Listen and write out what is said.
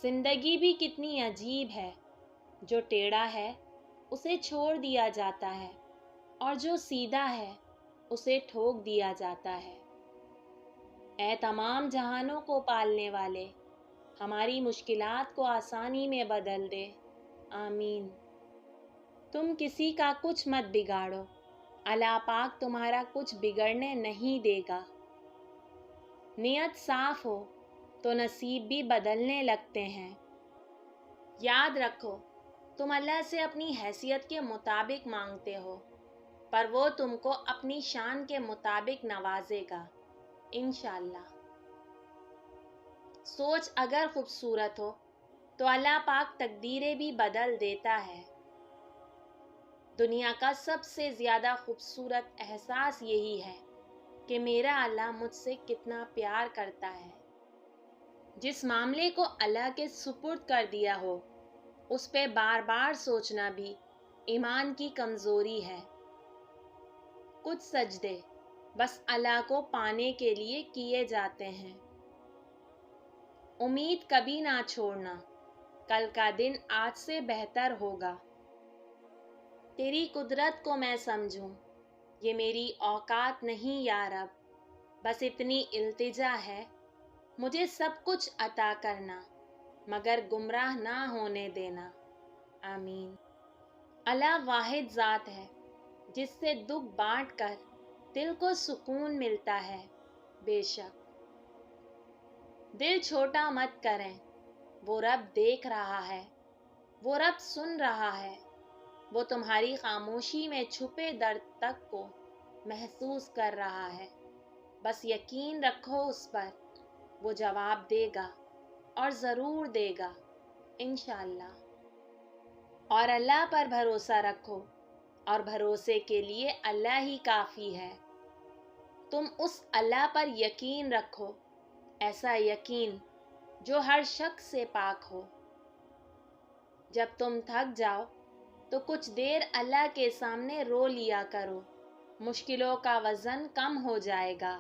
जिंदगी भी कितनी अजीब है, जो टेढ़ा है उसे छोड़ दिया जाता है और जो सीधा है उसे ठोक दिया जाता है। ऐ तमाम जहानों को पालने वाले, हमारी मुश्किलात को आसानी में बदल दे, आमीन। तुम किसी का कुछ मत बिगाड़ो, अल्लाह पाक तुम्हारा कुछ बिगड़ने नहीं देगा। नियत साफ हो तो नसीब भी बदलने लगते हैं। याद रखो, तुम अल्लाह से अपनी हैसियत के मुताबिक मांगते हो, पर वो तुमको अपनी शान के मुताबिक नवाजेगा, इंशाअल्लाह। सोच अगर खूबसूरत हो तो अल्लाह पाक तकदीरें भी बदल देता है। दुनिया का सबसे ज़्यादा खूबसूरत एहसास यही है कि मेरा अल्लाह मुझसे कितना प्यार करता है। जिस मामले को अल्लाह के सुपुर्द कर दिया हो, उस पे बार बार सोचना भी ईमान की कमज़ोरी है। कुछ सजदे बस अल्लाह को पाने के लिए किए जाते हैं। उम्मीद कभी ना छोड़ना, कल का दिन आज से बेहतर होगा। तेरी कुदरत को मैं समझूं, ये मेरी औकात नहीं या रब, बस इतनी इल्तिजा है, मुझे सब कुछ अता करना, मगर गुमराह ना होने देना, आमीन। अल्लाह वाहिद ज़ात है, जिससे दुख बांट कर दिल को सुकून मिलता है, बेशक। दिल छोटा मत करें, वो रब देख रहा है, वो रब सुन रहा है, वो तुम्हारी खामोशी में छुपे दर्द तक को महसूस कर रहा है। बस यकीन रखो उस पर, वो जवाब देगा और ज़रूर देगा, इंशाअल्लाह। और अल्लाह पर भरोसा रखो, और भरोसे के लिए अल्लाह ही काफ़ी है। तुम उस अल्लाह पर यकीन रखो, ऐसा यकीन जो हर शक से पाक हो। जब तुम थक जाओ तो कुछ देर अल्लाह के सामने रो लिया करो, मुश्किलों का वज़न कम हो जाएगा।